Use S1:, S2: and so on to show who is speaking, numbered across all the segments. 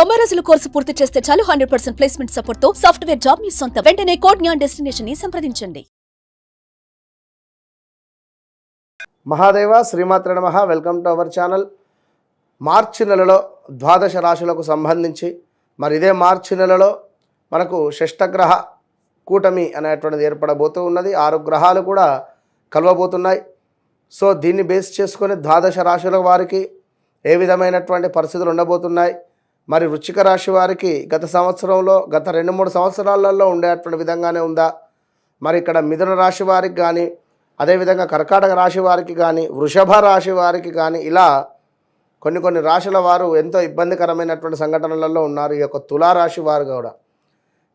S1: 90 రోజుల కోర్సు పూర్తి చేస్తే చాలు 100% ప్లేస్మెంట్ సపోర్ట్ తో సాఫ్ట్వేర్ జాబ్ మీ సొంతం. వెంటనే కోడ్ జ్ఞాన్ డెస్టినేషన్ ని సంప్రదించండి.
S2: మహాదేవ శ్రీమాత్ర నమః. Welcome to our channel. మార్చి నెలలో ద్వాదశ రాశులకు సంబంధించి మరి ఇదే మార్చి నెలలో మనకు షష్టగ్రహ కూటమి అనేటువంటిది ఏర్పడబోతూ ఉన్నది. 6 గ్రహాలు కూడా కలవబోతున్నాయి. సో దీన్ని బేస్ చేసుకొని ద్వాదశ రాశుల వారికి ఏ విధమైనటువంటి పరిస్థితులు ఉండబోతున్నాయి, మరి వృశ్చిక రాశి వారికి గత సంవత్సరంలో గత 2-3 సంవత్సరాలలో ఉండేటువంటి విధంగానే ఉందా, మరి ఇక్కడ మిథున రాశి వారికి కానీ, అదేవిధంగా కర్కాటక రాశి వారికి కానీ, వృషభ రాశి వారికి కానీ, ఇలా కొన్ని రాశుల వారు ఎంతో ఇబ్బందికరమైనటువంటి సంఘటనలలో ఉన్నారు. ఈ యొక్క తులారాశి వారు కూడా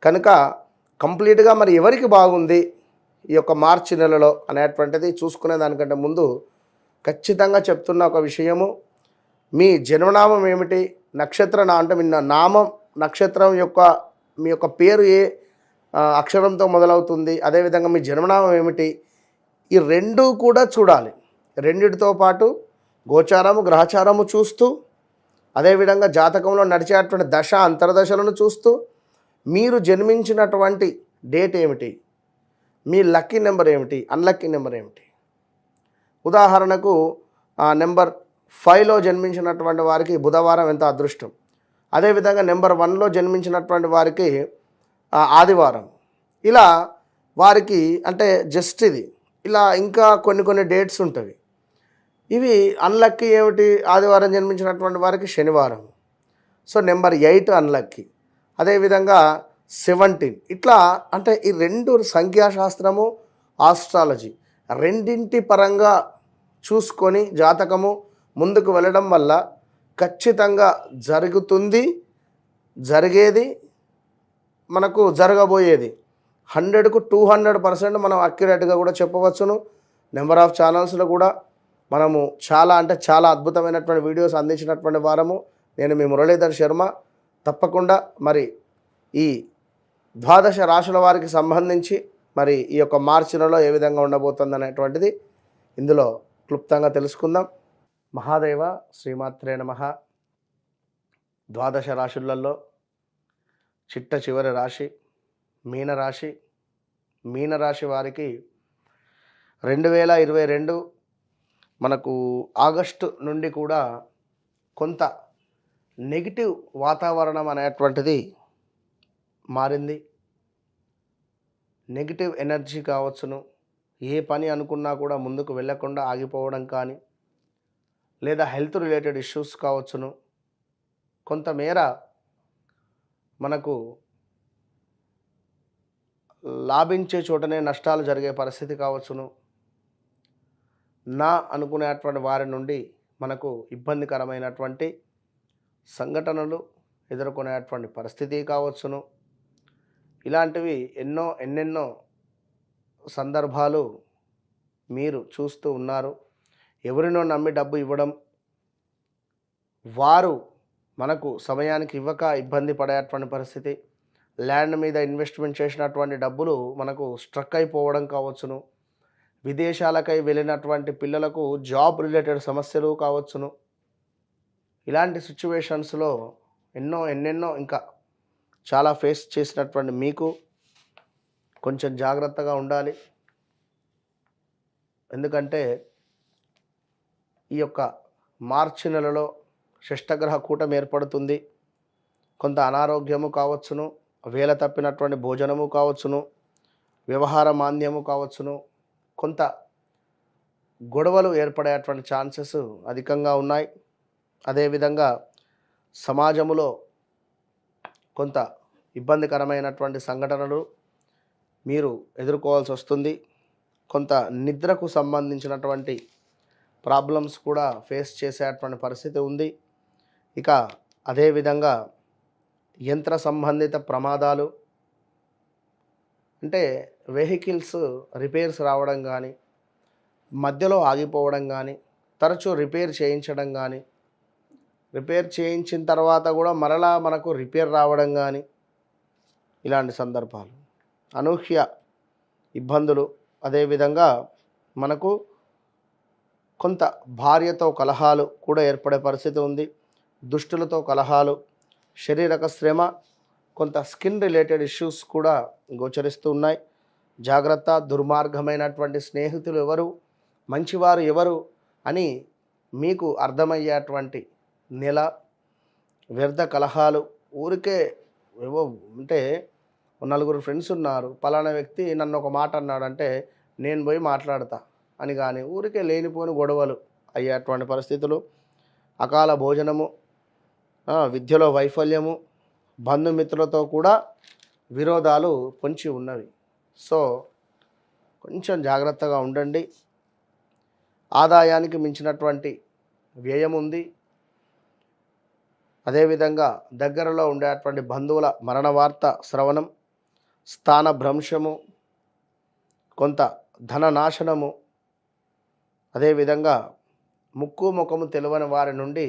S2: కనుక కంప్లీట్గా మరి ఎవరికి బాగుంది ఈ యొక్క మార్చి నెలలో అనేటువంటిది చూసుకునే దానికంటే ముందు ఖచ్చితంగా చెప్తున్న ఒక విషయము, మీ జన్మనామం ఏమిటి, నక్షత్రం అంటే మీ నామం నక్షత్రం యొక్క మీ యొక్క పేరు ఏ అక్షరంతో మొదలవుతుంది, అదేవిధంగా మీ జన్మనామం ఏమిటి, ఈ రెండు కూడా చూడాలి. రెండిటితో పాటు గోచారము గ్రహచారము చూస్తూ, అదేవిధంగా జాతకంలో నడిచేటువంటి దశ అంతర్దశలను చూస్తూ, మీరు జన్మించినటువంటి డేట్ ఏమిటి, మీ లక్కీ నెంబర్ ఏమిటి, అన్లక్కీ నెంబర్ ఏమిటి. ఉదాహరణకు నెంబర్ 5లో జన్మించినటువంటి వారికి బుధవారం ఎంత అదృష్టం, అదేవిధంగా నెంబర్ 1లో జన్మించినటువంటి వారికి ఆదివారం. ఇలా వారికి అంటే జస్ట్ ఇది ఇలా ఇంకా కొన్ని డేట్స్ ఉంటాయి. ఇవి అన్లక్కీ ఏమిటి, ఆదివారం జన్మించినటువంటి వారికి శనివారం. సో నెంబర్ 8 అన్లక్కీ, అదేవిధంగా 17. ఇట్లా అంటే ఈ రెండు సంఖ్యాశాస్త్రము ఆస్ట్రాలజీ రెండింటి పరంగా చూసుకొని జాతకము ముందుకు వెళ్ళడం వల్ల ఖచ్చితంగా జరుగుతుంది, జరిగేది, మనకు జరగబోయేది 100కు 200% మనం అక్యురేట్గా కూడా చెప్పవచ్చును. నెంబర్ ఆఫ్ ఛానల్స్లో కూడా మనము చాలా అద్భుతమైనటువంటి వీడియోస్ అందించినటువంటి వారము. నేను మీ మురళీధర్ శర్మ. తప్పకుండా మరి ఈ ద్వాదశ రాశుల వారికి సంబంధించి మరి ఈ యొక్క మార్చి నెలలో ఏ విధంగా ఉండబోతుంది అనేటువంటిది ఇందులో క్లుప్తంగా తెలుసుకుందాం. మహాదేవ శ్రీమాత్రే నమః. ద్వాదశ రాశులలో చిట్ట చివరి రాశి మీనరాశి. మీనరాశి వారికి 2022 మనకు ఆగస్టు నుండి కూడా కొంత నెగిటివ్ వాతావరణం అనేటువంటిది మారింది. నెగిటివ్ ఎనర్జీ కావచ్చును, ఏ పని అనుకున్నా కూడా ముందుకు వెళ్ళకుండా ఆగిపోవడం కానీ, లేదా హెల్త్ రిలేటెడ్ ఇష్యూస్ కావచ్చును, కొంతమేర మనకు లాభించే చోటనే నష్టాలు జరిగే పరిస్థితి కావచ్చును, నా అనుకునేటువంటి వారి నుండి మనకు ఇబ్బందికరమైనటువంటి సంఘటనలు ఎదుర్కొనేటువంటి పరిస్థితి కావచ్చును. ఇలాంటివి ఎన్నెన్నో సందర్భాలు మీరు చూస్తూ ఉన్నారు. ఎవరినో నమ్మి డబ్బు ఇవ్వడం, వారు మనకు సమయానికి ఇవ్వక ఇబ్బంది పడేటువంటి పరిస్థితి, ల్యాండ్ మీద ఇన్వెస్ట్మెంట్ చేసినటువంటి డబ్బులు మనకు స్ట్రక్ అయిపోవడం కావచ్చును, విదేశాలకై వెళ్ళినటువంటి పిల్లలకు జాబ్ రిలేటెడ్ సమస్యలు కావచ్చును. ఇలాంటి సిచ్యువేషన్స్లో ఎన్నెన్నో ఇంకా చాలా ఫేస్ చేసినటువంటి మీకు కొంచెం జాగ్రత్తగా ఉండాలి. ఎందుకంటే ఈ యొక్క మార్చి నెలలో షష్టగ్రహ కూటమి ఏర్పడుతుంది. కొంత అనారోగ్యము కావచ్చును, వేల తప్పినటువంటి భోజనము కావచ్చును, వ్యవహార మాంద్యము కావచ్చును, కొంత గొడవలు ఏర్పడేటువంటి ఛాన్సెస్ అధికంగా ఉన్నాయి. అదేవిధంగా సమాజములో కొంత ఇబ్బందికరమైనటువంటి సంఘటనలు మీరు ఎదుర్కోవాల్సి వస్తుంది. కొంత నిద్రకు సంబంధించినటువంటి ప్రాబ్లమ్స్ కూడా ఫేస్ చేసేటువంటి పరిస్థితి ఉంది. ఇక అదేవిధంగా యంత్ర సంబంధిత ప్రమాదాలు అంటే వెహికల్స్ రిపేర్స్ రావడం కానీ, మధ్యలో ఆగిపోవడం కానీ, తరచూ రిపేర్ చేయించడం కానీ, రిపేర్ చేయించిన తర్వాత కూడా మరలా మనకు రిపేర్ రావడం కానీ, ఇలాంటి సందర్భాలు, అనూహ్య ఇబ్బందులు. అదేవిధంగా మనకు కొంత భార్యతో కలహాలు కూడా ఏర్పడే పరిస్థితి ఉంది. దుష్టులతో కలహాలు, శారీరక శ్రమ, కొంత స్కిన్ రిలేటెడ్ ఇష్యూస్ కూడా గోచరిస్తూ ఉన్నాయి. జాగ్రత్త. దుర్మార్గమైనటువంటి స్నేహితులు ఎవరు, మంచివారు ఎవరు అని మీకు అర్థమయ్యేటువంటి నెల. వ్యర్థ కలహాలు, ఊరికే ఏవో అంటే నలుగురు ఫ్రెండ్స్ ఉన్నారు, పలానా వ్యక్తి నన్ను ఒక మాట అన్నాడంటే నేను పోయి మాట్లాడతా అని, కానీ ఊరికే లేనిపోని గొడవలు అయ్యేటువంటి పరిస్థితులు. అకాల భోజనము, విద్యలో వైఫల్యము, బంధుమిత్రులతో కూడా విరోధాలు పొంచి ఉన్నవి. సో కొంచెం జాగ్రత్తగా ఉండండి. ఆదాయానికి మించినటువంటి వ్యయం ఉంది. అదేవిధంగా దగ్గరలో ఉండేటువంటి బంధువుల మరణ వార్త శ్రవణం, స్థాన భ్రంశము, కొంత ధన నాశనము, అదేవిధంగా ముక్కు ముఖము తెలియని వారి నుండి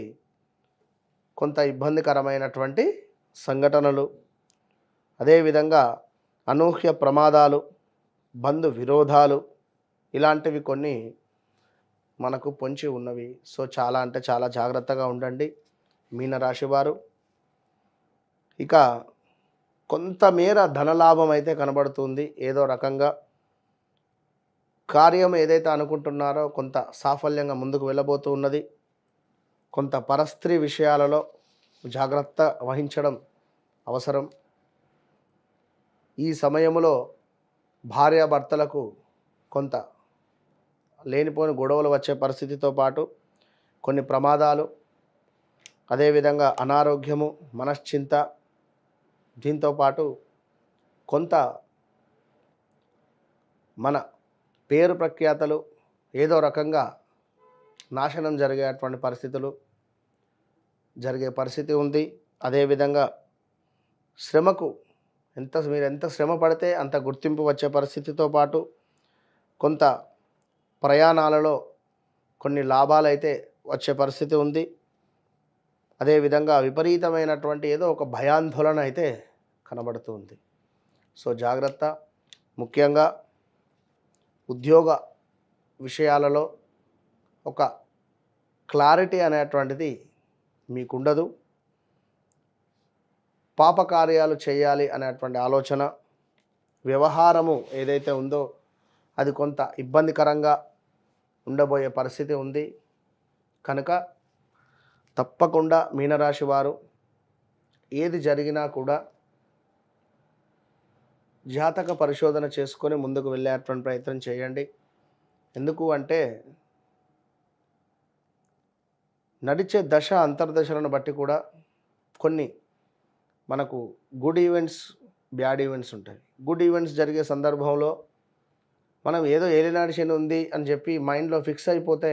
S2: కొంత ఇబ్బందికరమైనటువంటి సంఘటనలు, అదేవిధంగా అనూహ్య ప్రమాదాలు, బంధు విరోధాలు, ఇలాంటివి కొన్ని మనకు పొంచి ఉన్నవి. సో చాలా అంటే చాలా జాగ్రత్తగా ఉండండి మీనరాశి వారు. ఇక కొంతమేర ధనలాభం అయితే కనబడుతుంది. ఏదో రకంగా కార్యం ఏదైతే అనుకుంటున్నారో కొంత సాఫల్యంగా ముందుకు వెళ్ళబోతూ ఉన్నది. కొంత పరస్త్రీ విషయాలలో జాగ్రత్త వహించడం అవసరం. ఈ సమయంలో భార్యాభర్తలకు కొంత లేనిపోని గొడవలు వచ్చే పరిస్థితితో పాటు కొన్ని ప్రమాదాలు, అదేవిధంగా అనారోగ్యము, మనశ్చింత, దీంతో పాటు కొంత మన పేరు ప్రఖ్యాతలు ఏదో రకంగా నాశనం జరిగేటువంటి పరిస్థితులు జరిగే పరిస్థితి ఉంది. అదేవిధంగా శ్రమకు మీరు ఎంత శ్రమ పడితే అంత గుర్తింపు వచ్చే పరిస్థితితో పాటు కొంత ప్రయాణాలలో కొన్ని లాభాలు అయితే వచ్చే పరిస్థితి ఉంది. అదేవిధంగా విపరీతమైనటువంటి ఏదో ఒక భయాందోళన అయితే కనబడుతుంది. సో జాగ్రత్త. ముఖ్యంగా ఉద్యోగ విషయాలలో ఒక క్లారిటీ అనేటువంటిది మీకుండదు. పాపకార్యాలు చేయాలి అనేటువంటి ఆలోచన, వ్యవహారము ఏదైతే ఉందో అది కొంత ఇబ్బందికరంగా ఉండబోయే పరిస్థితి ఉంది. కనుక తప్పకుండా మీనరాశి వారు ఏది జరిగినా కూడా జాతక పరిశోధన చేసుకొని ముందుకు వెళ్ళేటువంటి ప్రయత్నం చేయండి. ఎందుకు అంటే నడిచే దశ అంతర్దశలను బట్టి కూడా కొన్ని మనకు గుడ్ ఈవెంట్స్, బ్యాడ్ ఈవెంట్స్ ఉంటాయి. గుడ్ ఈవెంట్స్ జరిగే సందర్భంలో మనం ఏదో ఏలినాటి శని ఉంది అని చెప్పి మైండ్లో ఫిక్స్ అయిపోతే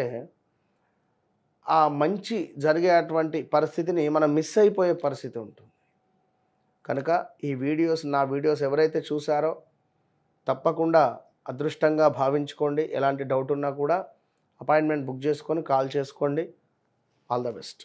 S2: ఆ మంచి జరిగేటువంటి పరిస్థితిని మనం మిస్ అయిపోయే పరిస్థితి ఉంటుంది. కనుక నా వీడియోస్ ఎవరైతే చూసారో తప్పకుండా అదృష్టంగా భావించుకోండి. ఎలాంటి డౌట్ ఉన్నా కూడా అపాయింట్మెంట్ బుక్ చేసుకొని కాల్ చేసుకోండి. All the best.